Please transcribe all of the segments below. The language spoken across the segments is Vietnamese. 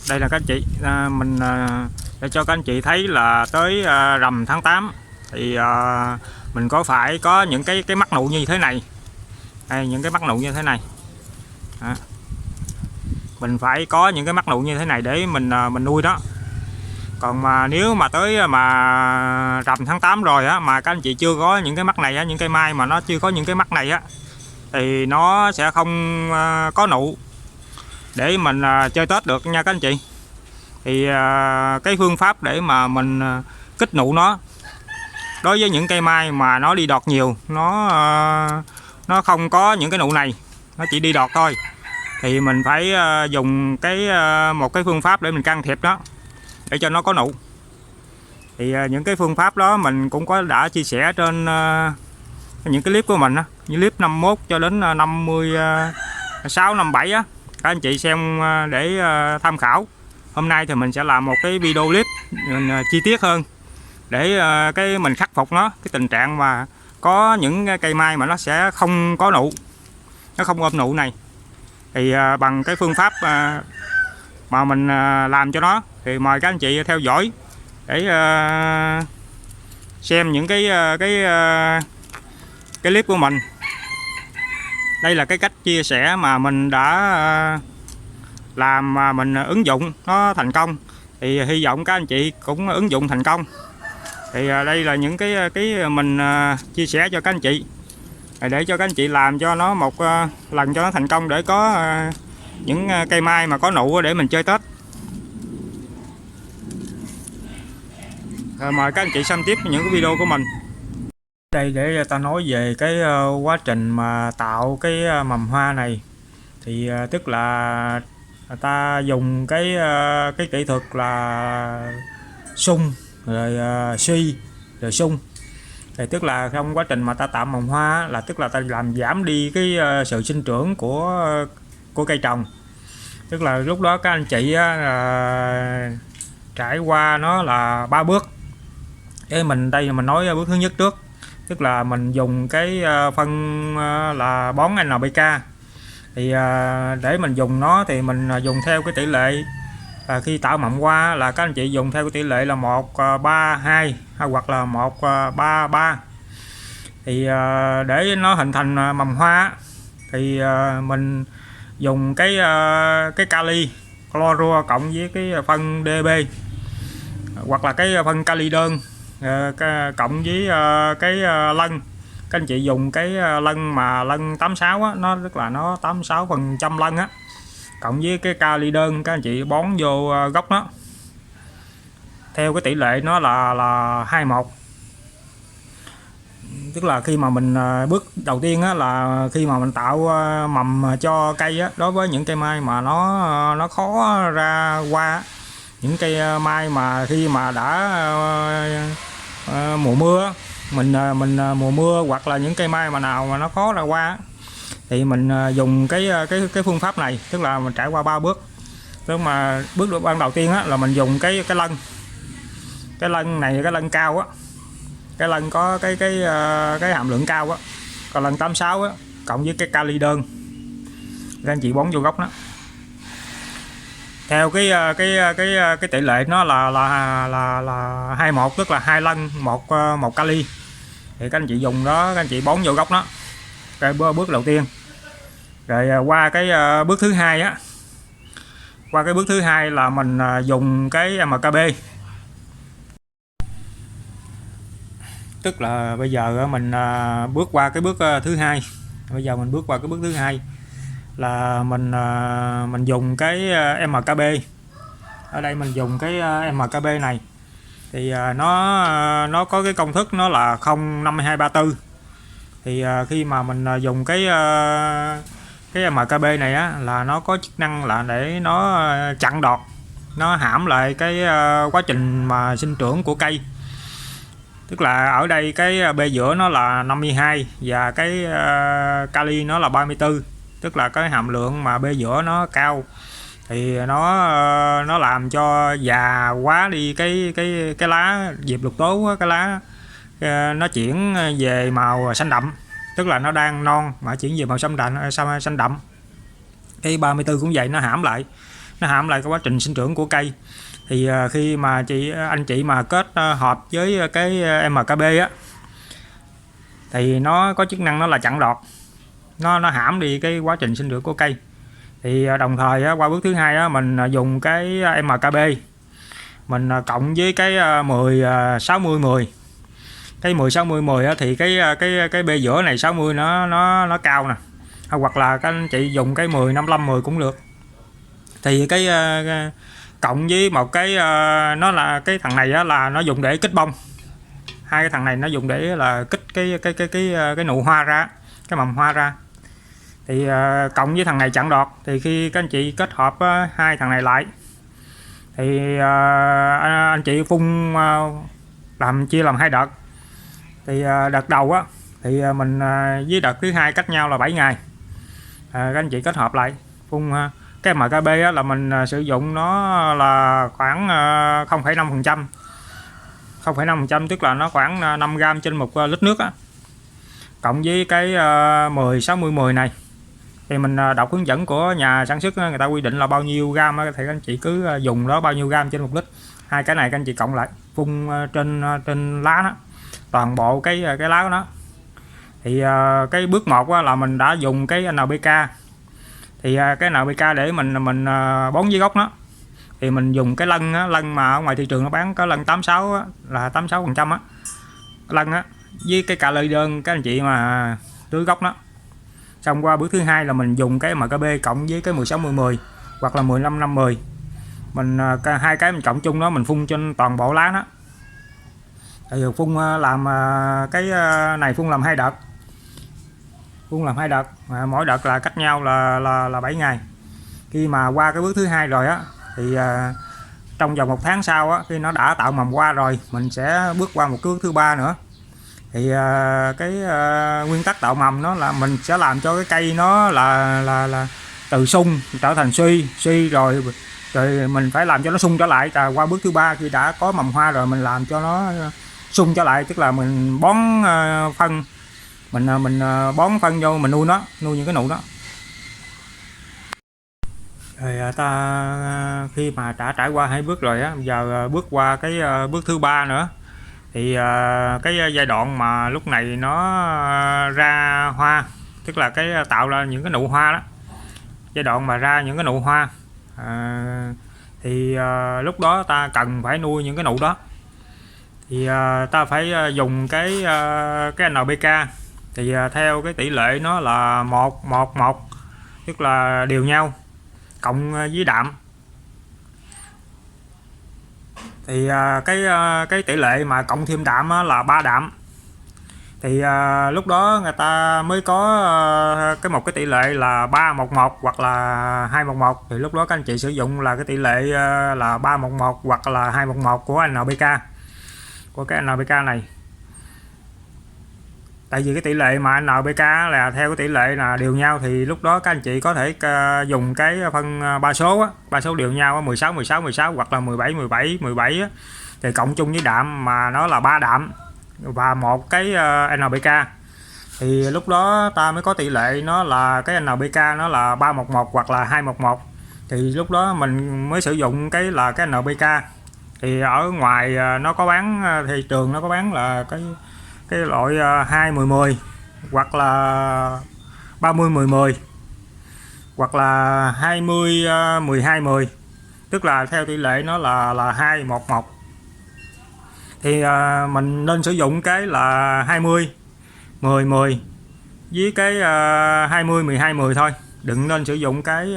Đây là các anh chị, mình để cho các anh chị thấy là tới rằm tháng 8 thì mình phải có những cái mắt nụ như thế này. Đây, những cái mắt nụ như thế này. Đó. Mình phải có những cái mắt nụ như thế này để mình nuôi đó. Còn mà nếu mà tới mà rằm tháng 8 rồi á, mà các anh chị chưa có những cái mắt này á, những cây mai mà nó chưa có những cái mắt này á, thì nó sẽ không có nụ để mình chơi Tết được nha các anh chị. Thì cái phương pháp để mà mình kích nụ nó đối với những cây mai mà nó đi đọt nhiều, nó không có những cái nụ này, nó chỉ đi đọt thôi, thì mình phải dùng một cái phương pháp để mình can thiệp đó để cho nó có nụ. Thì những cái phương pháp đó mình cũng đã chia sẻ trên những cái clip của mình á, như clip 51 cho đến 56 57 á, các anh chị xem để tham khảo. Hôm nay thì mình sẽ làm một cái video clip chi tiết hơn để mình khắc phục cái tình trạng mà có những cây mai mà nó sẽ không có nụ, nó không ôm nụ này. Thì bằng cái phương pháp mà mình làm cho nó, thì mời các anh chị theo dõi để xem những cái clip của mình. Đây là cái cách chia sẻ mà mình đã làm mà mình ứng dụng nó thành công, thì hy vọng các anh chị cũng ứng dụng thành công. Thì đây là những cái mình chia sẻ cho các anh chị để cho các anh chị làm cho nó một lần cho nó thành công, để có những cây mai mà có nụ để mình chơi Tết. Rồi mời các anh chị xem tiếp những cái video của mình. Đây để ta nói về cái quá trình mà tạo cái mầm hoa này, thì tức là ta dùng cái kỹ thuật là sung rồi suy rồi sung. Thì tức là trong quá trình mà ta tạo mầm hoa là tức là ta làm giảm đi cái sự sinh trưởng của cây trồng. Tức là lúc đó các anh chị trải qua nó là 3 bước. Cái đây mình nói bước thứ nhất trước, tức là mình dùng cái phân là bón NPK. Thì để mình dùng nó thì mình dùng theo cái tỷ lệ khi tạo mầm hoa là các anh chị dùng theo cái tỷ lệ là 1:3:2 hay hoặc là 1:3:3. Thì để nó hình thành mầm hoa thì mình dùng cái kali clorua cộng với cái phân DB hoặc là cái phân kali đơn cộng với cái lân. Các anh chị dùng cái lân mà lân 86 á, nó tức là nó 86% lân á, cộng với cái kali đơn, các anh chị bón vô gốc nó theo cái tỷ lệ nó là 2:1. Tức là khi mà mình bước đầu tiên á, là khi mà mình tạo mầm cho cây á, đối với những cây mai mà nó khó ra hoa, những cây mai mà khi mà đã mùa mưa, mình mùa mưa hoặc là những cây mai mà nào mà nó khó ra hoa, thì mình dùng cái phương pháp này, tức là mình trải qua 3 bước. Tức mà bước ban đầu tiên á, là mình dùng cái lân này, cái lân cao á, cái lân có cái hàm lượng cao á, còn lân 86 á cộng với cái kali đơn, các anh chị bón vô gốc nó theo cái tỷ lệ nó là 2:1, tức là 2 lân một kali. Thì các anh chị dùng đó, các anh chị bón vô gốc nó, cái bước đầu tiên. Rồi qua cái bước thứ hai á, qua cái bước thứ hai là mình dùng cái MKB. Tức là bây giờ mình bước qua cái bước thứ hai. Bây giờ mình bước qua cái bước thứ hai là mình dùng cái MKB. Ở đây mình dùng cái MKB này thì nó có cái công thức nó là 0,5234. Thì khi mà mình dùng cái MKB này á, là nó có chức năng là để nó chặn đọt, nó hãm lại cái quá trình mà sinh trưởng của cây. Tức là ở đây cái B giữa nó là 52 và cái kali nó là 34, tức là cái hàm lượng mà B giữa nó cao, thì nó làm cho già quá đi cái lá diệp lục tố, cái lá nó chuyển về màu xanh đậm, tức là nó đang non mà chuyển về màu xanh đậm. Cái 34 cũng vậy, nó hãm lại. nó hãm lại cái quá trình sinh trưởng của cây. Thì khi mà anh chị mà kết hợp với cái MKB á thì nó có chức năng nó là chặn đọt, nó hãm đi cái quá trình sinh trưởng của cây. Thì đồng thời qua bước thứ hai á, mình dùng cái MKB mình cộng với cái 10 60 10. Cái 10 60 10 á, thì cái B giữa này 60 nó cao nè. Hoặc là các anh chị dùng cái 10 55 10 cũng được. Thì cái cộng với một cái nó là cái thằng này á, là nó dùng để kích bông. Hai cái thằng này nó dùng để là kích cái nụ hoa ra, cái mầm hoa ra. Thì cộng với thằng này chặn đọt. Thì khi các anh chị kết hợp hai thằng này lại thì anh chị phun chia làm hai đợt. Thì đợt đầu á thì mình với đợt thứ hai cách nhau là 7 ngày. Các anh chị kết hợp lại phun cái MKB á, là mình sử dụng nó là khoảng 0,5%. 0,5% tức là nó khoảng 5g trên 1 lít nước á. Cộng với cái 10 60 10 này thì mình đọc hướng dẫn của nhà sản xuất người ta quy định là bao nhiêu gam thì các anh chị cứ dùng đó bao nhiêu gam trên 1 lít. Hai cái này các anh chị cộng lại phun trên lá đó, toàn bộ cái lá của nó. Thì cái bước 1 là mình đã dùng cái NPK. Thì cái NPK để mình bón với gốc nó thì mình dùng cái lân mà ở ngoài thị trường nó bán có lân 86 á, là 86% á, lân á, với cái kali đơn các anh chị mà tưới gốc nó. Xong qua bước thứ hai là mình dùng cái MKB cộng với cái 10 60 10 hoặc là 15 5 10. Mình hai cái mình cộng chung đó mình phun trên toàn bộ lá nó. Thì phun làm cái này phun làm hai đợt. Phun làm hai đợt, mỗi đợt là cách nhau là 7 ngày. Khi mà qua cái bước thứ hai rồi á thì trong vòng 1 tháng sau á, khi nó đã tạo mầm hoa rồi, mình sẽ bước qua một cái bước thứ ba nữa. Thì cái nguyên tắc tạo mầm nó là mình sẽ làm cho cái cây nó là từ sung trở thành suy rồi mình phải làm cho nó sung trở lại. Qua bước thứ ba khi đã có mầm hoa rồi mình làm cho nó sung trở lại, tức là mình bón phân, mình bón phân vô, mình nuôi những cái nụ đó. Rồi khi mà đã trải qua 2 bước rồi á, giờ bước qua cái bước thứ ba nữa. Thì cái giai đoạn mà lúc này nó ra hoa, tức là cái tạo ra những cái nụ hoa đó, giai đoạn mà ra những cái nụ hoa thì lúc đó ta cần phải nuôi những cái nụ đó. Thì ta phải dùng cái NPK. Thì theo cái tỷ lệ nó là 1-1-1, tức là đều nhau, cộng với đạm. Thì cái tỷ lệ mà cộng thêm đạm là 3 đạm. Thì lúc đó người ta mới có một cái tỷ lệ là 3-1-1 hoặc là 2-1-1. Thì lúc đó các anh chị sử dụng là cái tỷ lệ là 3-1-1 hoặc là 2-1-1 của NPK, của cái NPK này. Tại vì cái tỷ lệ mà NPK là theo cái tỷ lệ là đều nhau, thì lúc đó các anh chị có thể dùng cái phân 3 số á, 3 số đều nhau 16 16 16 hoặc là 17 17 17 á, thì cộng chung với đạm mà nó là 3 đạm và một cái NPK. Thì lúc đó ta mới có tỷ lệ nó là cái NPK nó là 3-1-1 hoặc là 2-1-1. Thì lúc đó mình mới sử dụng cái NPK. Thì ở ngoài nó có bán, thị trường nó có bán là cái loại 20-10-10 hoặc là 30-10-10 hoặc là 20-12-10, tức là theo tỷ lệ nó là 2-1-1. Thì mình nên sử dụng cái là 20-10-10 với cái 20-12-10 thôi, đừng nên sử dụng cái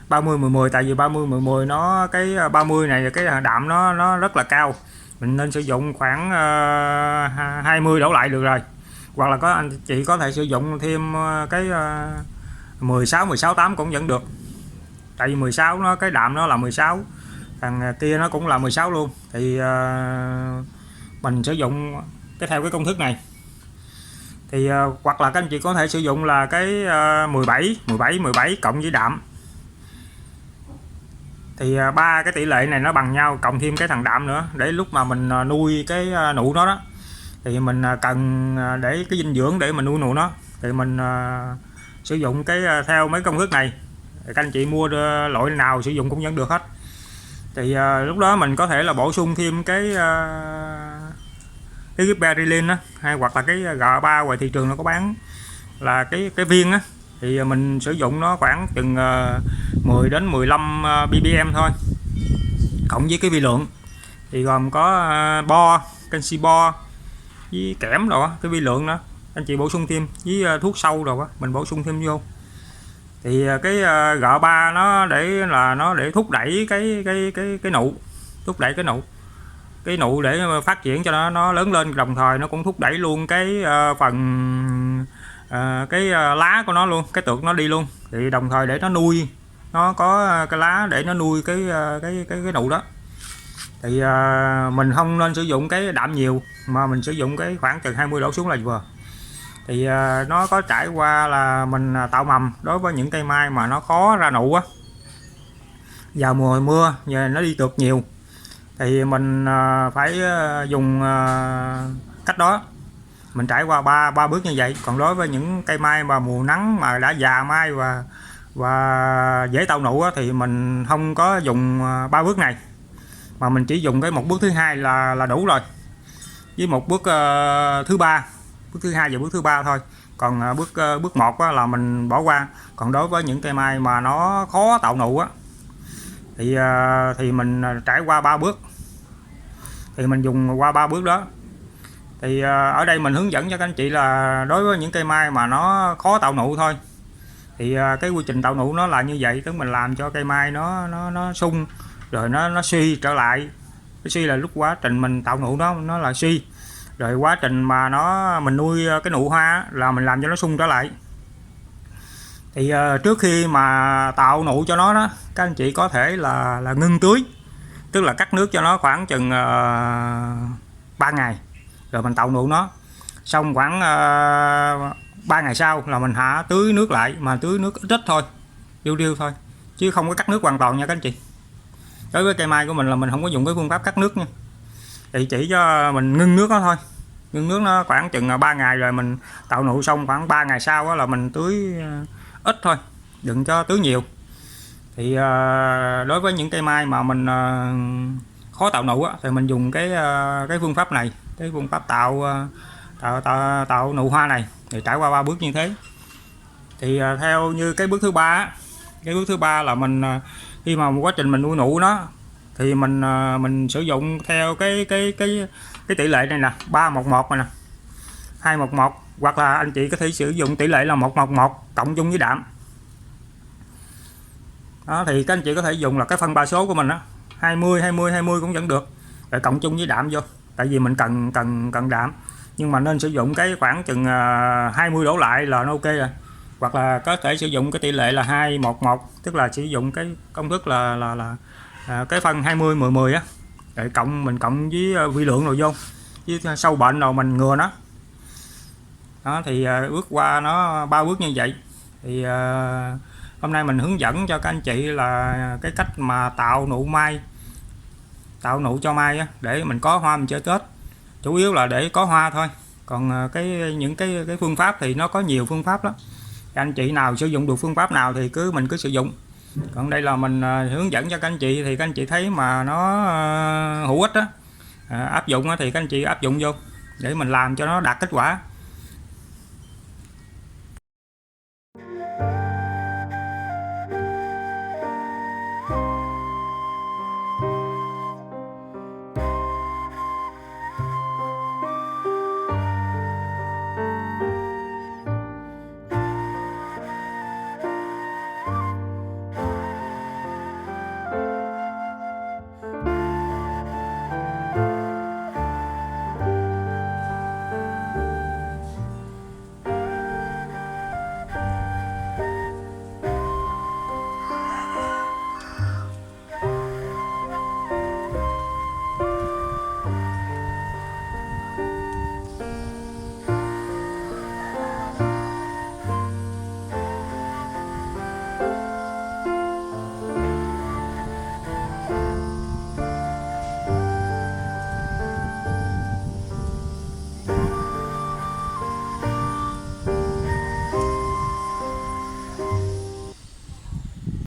30-10-10. Tại vì 30-10-10 nó cái 30 này cái đạm nó rất là cao, mình nên sử dụng khoảng 20 đổ lại được rồi. Hoặc là anh chị có thể sử dụng thêm cái 16-16-8 cũng vẫn được. Tại vì 16 nó cái đạm nó là 16, thằng kia nó cũng là 16 luôn. Thì mình sử dụng theo cái công thức này. Thì hoặc là các anh chị có thể sử dụng là cái 17 cộng với đạm. Thì ba cái tỷ lệ này nó bằng nhau, cộng thêm cái thằng đạm nữa, để lúc mà mình nuôi cái nụ đó thì mình cần để cái dinh dưỡng để mình nuôi nụ nó, thì mình sử dụng cái theo mấy công thức này. thì các anh chị mua loại nào sử dụng cũng vẫn được hết. Thì lúc đó mình có thể là bổ sung thêm cái Beryllium á, hay hoặc là cái G3 ngoài thị trường nó có bán là cái viên á, thì mình sử dụng nó khoảng chừng 10 đến 15 ppm thôi, cộng với cái vi lượng thì gồm có bo, canxi bo với kẽm rồi cái vi lượng đó anh chị bổ sung thêm, với thuốc sâu rồi mình bổ sung thêm vô. Thì cái G3 nó để thúc đẩy cái nụ, thúc đẩy cái nụ để phát triển cho nó lớn lên, đồng thời nó cũng thúc đẩy luôn cái phần cái lá của nó luôn, cái tược nó đi luôn, thì đồng thời để nó nuôi, nó có cái lá để nó nuôi cái nụ đó. Thì mình không nên sử dụng cái đạm nhiều, mà mình sử dụng cái khoảng chừng 20 đổ xuống là vừa. Thì nó có trải qua là mình tạo mầm đối với những cây mai mà nó khó ra nụ á, vào mùa mưa và nó đi tược nhiều, thì mình phải dùng cách đó, mình trải qua ba bước như vậy. Còn đối với những cây mai mà mùa nắng mà đã già mai và dễ tạo nụ á, thì mình không có dùng 3 bước này, mà mình chỉ dùng cái một bước thứ hai là đủ rồi, với một bước thứ ba, bước thứ hai và bước thứ ba thôi. Còn bước 1 là mình bỏ qua. Còn đối với những cây mai mà nó khó tạo nụ á, thì mình trải qua 3 bước, thì mình dùng qua 3 bước đó. Thì ở đây mình hướng dẫn cho các anh chị là đối với những cây mai mà nó khó tạo nụ thôi, thì cái quy trình tạo nụ nó là như vậy, tức mình làm cho cây mai nó sung rồi nó suy trở lại. Cái suy là lúc quá trình mình tạo nụ nó là suy, rồi quá trình mà mình nuôi cái nụ hoa là mình làm cho nó sung trở lại. Thì trước khi mà tạo nụ cho nó đó, các anh chị có thể là ngưng tưới, tức là cắt nước cho nó khoảng chừng 3 ngày rồi mình tạo nụ nó. Xong khoảng 3 ngày sau là mình hạ tưới nước lại, mà tưới nước ít thôi, riu thôi, chứ không có cắt nước hoàn toàn nha các anh chị. Đối với cây mai của mình là mình không có dùng cái phương pháp cắt nước nha, thì chỉ cho mình ngưng nước đó thôi. Ngưng nước nó khoảng chừng 3 ngày rồi mình tạo nụ xong, khoảng 3 ngày sau là mình tưới ít thôi, đừng cho tưới nhiều. Thì đối với những cây mai mà mình khó tạo nụ thì mình dùng cái phương pháp này, cái phương pháp tạo nụ hoa này, thì trải qua 3 bước như thế. Thì theo như cái bước thứ ba, cái bước thứ ba là mình khi mà quá trình mình nuôi nụ nó, thì mình sử dụng theo cái tỷ lệ này nè, 3:1:1 này nè, 2:1:1, hoặc là anh chị có thể sử dụng tỷ lệ là 1:1:1 cộng chung với đạm. Đó, thì các anh chị có thể dùng là cái phân ba số của mình á, 20 cũng vẫn được, rồi cộng chung với đạm vô, tại vì mình cần đạm, nhưng mà nên sử dụng cái khoảng chừng 20 đổ lại là nó ok rồi. Hoặc là có thể sử dụng cái tỷ lệ là 2:1:1, tức là sử dụng cái công thức là cái phân 20-10-10 á, để mình cộng với vi lượng rồi vô, với sâu bệnh rồi mình ngừa nó. Đó, thì bước qua nó 3 bước như vậy. Thì hôm nay mình hướng dẫn cho các anh chị là cái cách mà tạo nụ mai, tạo nụ cho mai á, để mình có hoa mình chơi Tết. Chủ yếu là để có hoa thôi. Còn những cái phương pháp thì nó có nhiều phương pháp lắm. Anh chị nào sử dụng được phương pháp nào thì mình cứ sử dụng. Còn đây là mình hướng dẫn cho các anh chị, thì các anh chị thấy mà nó hữu ích á, áp dụng thì các anh chị áp dụng vô để mình làm cho nó đạt kết quả.